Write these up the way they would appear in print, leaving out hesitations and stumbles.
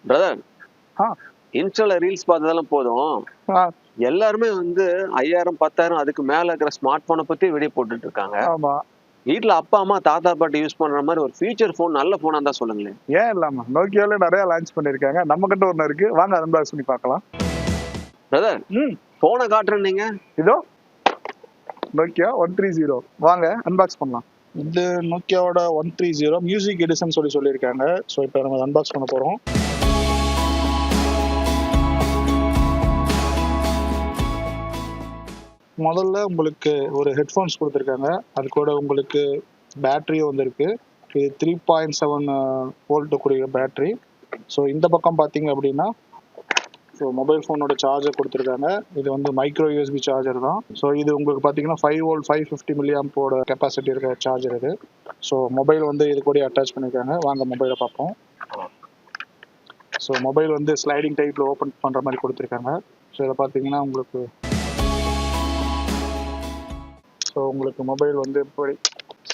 Brother, ஆ இன்ஸ்டால reels பார்த்ததெல்லாம் போதும். ஆ எல்லாருமே வந்து 5000, 10,000 அதுக்கு மேல இருக்கிற ஸ்மார்ட் போனை பத்தி வீடியோ போட்டுட்டு இருக்காங்க. ஆமா. வீட்ல அப்பா, அம்மா, தாத்தா, பாட்டி யூஸ் பண்ற மாதிரி ஒரு ஃபீச்சர் போன், நல்ல போனா இருந்தா சொல்லுங்களேன். ஏன் இல்லாம நோக்கியால நிறைய லான்ச் பண்ணிருக்காங்க. நம்ம கிட்ட ஒண்ணு இருக்கு. வாங்க அன்பாக்ஸ் பண்ணி பார்க்கலாம். பிரதர், ம் போனை காட்டுறேன் நீங்க. இதோ நோக்கியா 130. வாங்க அன்பாக்ஸ் பண்ணலாம். இது நோக்கியாவோட 130 மியூசிக் எடிஷன் சொல்லியிருக்காங்க. ஸோ இப்போ நம்ம அன்பாக்ஸ் பண்ண போறோம். முதல்ல உங்களுக்கு ஒரு ஹெட்ஃபோன்ஸ் கொடுத்துருக்காங்க. அது கூட உங்களுக்கு பேட்டரியும் வந்திருக்கு. இது 3.7 வோல்ட் கூடிய பேட்டரி. ஸோ இந்த பக்கம் பார்த்தீங்க அப்படின்னா ஸோ மொபைல் ஃபோனோட சார்ஜர் கொடுத்துருக்காங்க. இது வந்து மைக்ரோ யூஎஸ்பி சார்ஜர் தான். ஸோ இது உங்களுக்கு பார்த்தீங்கன்னா 5 வோல்ட் 550 மில்லியாம்போட கெப்பாசிட்டி இருக்கிற சார்ஜர் இது. ஸோ மொபைல் வந்து இது கூட அட்டாச் பண்ணியிருக்காங்க. வாங்க மொபைலை பார்ப்போம். ஸோ மொபைல் வந்து ஸ்லைடிங் டைப்பில் ஓப்பன் பண்ணுற மாதிரி கொடுத்துருக்காங்க. ஸோ இதை பார்த்தீங்கன்னா உங்களுக்கு மொபைல் வந்து இப்படி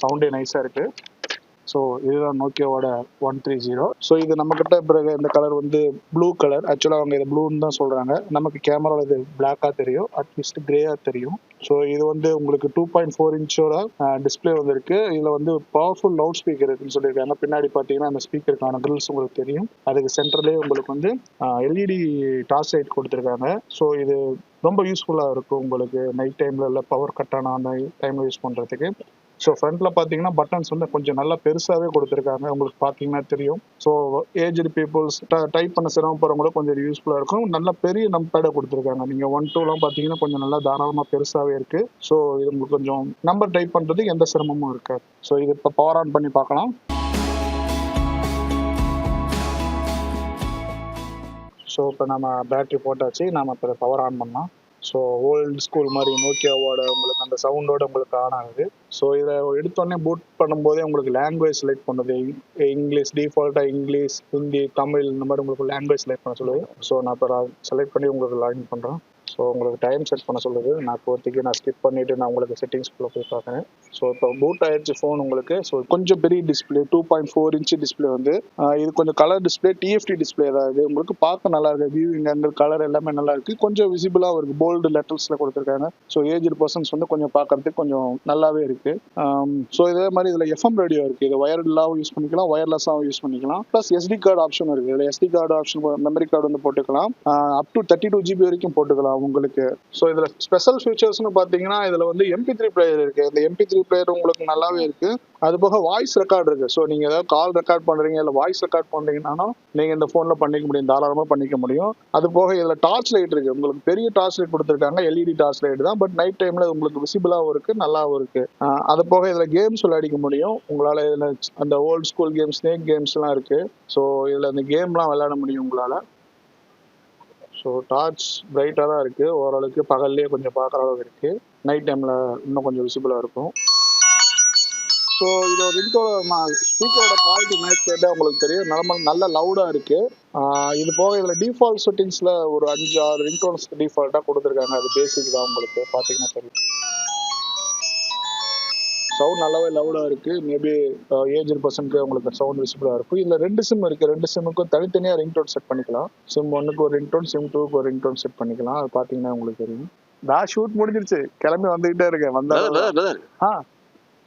சவுண்டே நைஸாக இருக்குது. ஸோ இதுதான் நோக்கியாவோட 130. ஸோ இது நம்மக்கிட்ட பிறகு இந்த கலர் வந்து ப்ளூ கலர். ஆக்சுவலாக அவங்க இதை ப்ளூன்னு தான் சொல்கிறாங்க. நமக்கு கேமராவில் இது பிளாக்காக தெரியும், அட்லீஸ்ட் கிரேயாக தெரியும். ஸோ இது வந்து உங்களுக்கு 2.4 இன்ச்சோட டிஸ்பிளே வந்துருக்கு. இதில் வந்து பவர்ஃபுல் லவுட் ஸ்பீக்கர் இருக்குன்னு சொல்லியிருக்காங்க. பின்னாடி பார்த்தீங்கன்னா அந்த ஸ்பீக்கருக்கான கிரில்ஸ் உங்களுக்கு தெரியும். அதுக்கு சென்டர்லேயே உங்களுக்கு வந்து எல்இடி டார்ச் லைட் கொடுத்துருக்காங்க. ஸோ இது ரொம்ப யூஸ்ஃபுல்லாக இருக்கும் உங்களுக்கு நைட் டைமில் இல்லை பவர் கட் ஆன அந்த டைமில் யூஸ் பண்ணுறதுக்கு. ஸோ ஃப்ரண்ட்டில் பார்த்தீங்கன்னா பட்டன்ஸ் வந்து கொஞ்சம் நல்லா பெருசாகவே கொடுத்துருக்காங்க. உங்களுக்கு பார்த்தீங்கன்னா தெரியும். ஸோ ஏஜ்டு பீப்புள்ஸ் டைப் பண்ண சிரமப்படுறவங்களுக்கு கொஞ்சம் யூஸ்ஃபுல்லாக இருக்கும். நல்ல பெரிய நம்பரை கொடுத்துருக்காங்க. நீங்கள் 1, 2லாம் பார்த்தீங்கன்னா கொஞ்சம் நல்லா தாராளமாக பெருசாகவே இருக்குது. ஸோ இது உங்களுக்கு கொஞ்சம் நம்பர் டைப் பண்ணுறதுக்கு எந்த சிரமமும் இருக்காது. ஸோ இது இப்போ பவர் ஆன் பண்ணி பார்க்கலாம். ஸோ இப்போ நம்ம பேட்டரி போட்டாச்சு. நம்ம இப்போ பவர் ஆன் பண்ணலாம். ஸோ ஓல்டு ஸ்கூல் மாதிரி நோக்கியாவோட உங்களுக்கு அந்த சவுண்டோட உங்களுக்கு ஆன் ஆகுது. ஸோ இதை எடுத்தோடனே பூட் பண்ணும்போதே உங்களுக்கு லாங்குவேஜ் செலக்ட் பண்ணுது. இங்கிலீஷ் டிஃபால்ட்டாக இங்கிலீஷ், ஹிந்தி, தமிழ் இந்த மாதிரி உங்களுக்கு லாங்குவேஜ் செலக்ட் பண்ண சொல்லுது. ஸோ நான் இப்போ செலக்ட் பண்ணி உங்களுக்கு லாகின் பண்ணுறேன். ஸோ உங்களுக்கு டைம் செட் பண்ண சொல்லுது. நான் இப்போதைக்கு ஸ்கிப் பண்ணிவிட்டு நான் உங்களுக்கு செட்டிங்ஸ்குள்ளே போய் பார்க்குறேன். ஸோ இப்போ பூட் ஆயிடுச்சு ஃபோன் உங்களுக்கு. ஸோ கொஞ்சம் பெரிய டிஸ்பிளே 2.4 இன்ச்சு டிஸ்பிளே வந்து இது கொஞ்சம் கலர் டிஸ்பிளே, டிஎஃப்டி டிஸ்பிளே தான். இது உங்களுக்கு பார்க்க நல்லா இருக்குது. வியூவிங் ஆங்கிள், கலர் எல்லாமே நல்லா இருக்குது. கொஞ்சம் விசிபிளாக இருக்குது. போல்டு லெட்டர்ஸில் கொடுத்துருக்காங்க. ஸோ ஏஜ்டு பர்சன்ஸ் வந்து கொஞ்சம் பார்க்கறதுக்கு கொஞ்சம் நல்லாவே இருக்குது. ஸோ இதே மாதிரி இதில் எஃப்எம் ரேடியோ இருக்குது. இது வயர்லாகவும் யூஸ் பண்ணிக்கலாம், ஒயர்லெஸ்ஸாகவும் யூஸ் பண்ணிக்கலாம். ப்ளஸ் எஸ்டி கார்டு ஆப்ஷன் இருக்குது. இதில் SD card option, memory card வந்து போட்டுக்கலாம். அப் டு 32 GB வரைக்கும் போட்டுக்கலாம் உங்களுக்கு. ஸோ இதில் ஸ்பெஷல் ஃபீச்சர்ஸ்னு பார்த்தீங்கன்னா இதில் வந்து MP3 பிளேயர் இருக்குது. இந்த MP3 பிளேயர் உங்களுக்கு நல்லாவே இருக்குது. அது போக வாய்ஸ் ரெக்கார்டு இருக்குது. ஸோ நீங்கள் ஏதாவது கால் ரெக்கார்ட் பண்ணுறீங்க இல்லை வாய்ஸ் ரெக்கார்ட் பண்ணுறீங்கன்னாலும் நீங்கள் இந்த ஃபோனில் பண்ணிக்க முடியும், தாராளமாக பண்ணிக்க முடியும். அது போக இதில் டார்ச் லைட் இருக்குது. உங்களுக்கு பெரிய டார்ச் லைட் கொடுத்துருக்காங்க. எல்இடி டார்ச் லைட் தான். பட் நைட் டைமில் உங்களுக்கு விசிபிளாகவும் இருக்குது, நல்லாவும் இருக்குது. அது போக இதில் கேம்ஸ் விளையாடிக்க முடியும் உங்களால். இதில் அந்த ஓல்டு ஸ்கூல் கேம்ஸ், ஸ்னேக் கேம்ஸ்லாம் இருக்குது. ஸோ இதில் அந்த கேம்லாம் விளையாட முடியும் உங்களால். ஸோ டார்ச் பிரைட்டாக தான் இருக்குது. ஓரளவுக்கு பகல்லையே கொஞ்சம் பார்க்குற அளவுக்கு இருக்குது. நைட் டைமில் இன்னும் கொஞ்சம் விசிபிளாக இருக்கும். ஸோ இதோட ஸ்பீக்கரோட குவாலிட்டி மேட்ச் கேட்டால் உங்களுக்கு தெரியும். நல்ல லவுடாக இருக்குது. இது போக இதில் டிஃபால்ட் செட்டிங்ஸில் ஒரு 5-6 ரிங்டோன்ஸ் டிஃபால்ட்டாக கொடுத்துருக்காங்க. அது பேசிக் தான், உங்களுக்கு பார்த்தீங்கன்னா தெரியும். சவுண்ட் நல்லாவே லவுடாக இருக்குது. மேபி ஏஜ்டு பர்சனுக்கு உங்களுக்கு சவுண்ட் விசிபிளாக இருக்கும். இதில் 2 சிம் இருக்குது. 2 சிம்முக்கும் தனித்தனியாக ரிங்டோன் செட் பண்ணிக்கலாம். சிம் 1க்கு ஒரு ரிங்டோன், சிம் 2க்கு ஒரு ரிங்டோன் செட் பண்ணிக்கலாம். அது பார்த்தீங்கன்னா உங்களுக்கு தெரியும். நான் ஷூட் முடிஞ்சிருச்சு, கிளம்பி வந்துகிட்டே இருக்கேன்.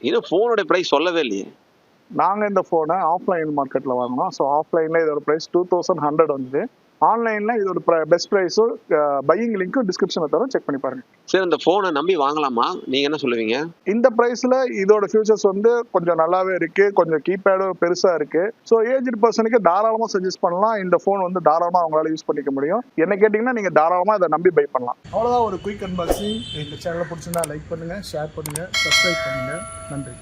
இன்னும் ஃபோனோட பிரைஸ் சொல்லவே இல்லையே. நாங்கள் இந்த ஃபோனை ஆஃப்லைன் மார்க்கெட்டில் வாங்கினோம். ஸோ ஆஃப்லைனில் இதோட ப்ரைஸ் 2100 வந்து. ஆன்லைனில் இதோட பெஸ்ட் ப்ரைஸும் பையிங் லிங்க்கும் டிஸ்கிரிப்ஷனில் தரோம், செக் பண்ணி பாருங்கள். சரி, இந்த ஃபோனை நம்பி வாங்கலாமா? நீங்கள் என்ன சொல்லுவீங்க? இந்த ப்ரைஸில் இதோட ஃபியூச்சர்ஸ் வந்து கொஞ்சம் நல்லாவே இருக்குது. கொஞ்சம் கீபேடும் பெருசாக இருக்குது. ஸோ ஏஜ்டு பர்சனுக்கு தாராளமாக சஜஸ்ட் பண்ணலாம். இந்த ஃபோன் வந்து தாராளமாக அவங்களால யூஸ் பண்ணிக்க முடியும். என்ன கேட்டிங்கன்னா நீங்கள் தாராளமாக இதை நம்பி பை பண்ணலாம். அவ்வளோதான் ஒரு குயிக் அன்பாக்சிங். இந்த சேனலை பிடிச்சிருந்தா லைக் பண்ணுங்கள், ஷேர் பண்ணுங்கள், சப்ஸ்கிரைப் பண்ணுங்கள். நன்றி.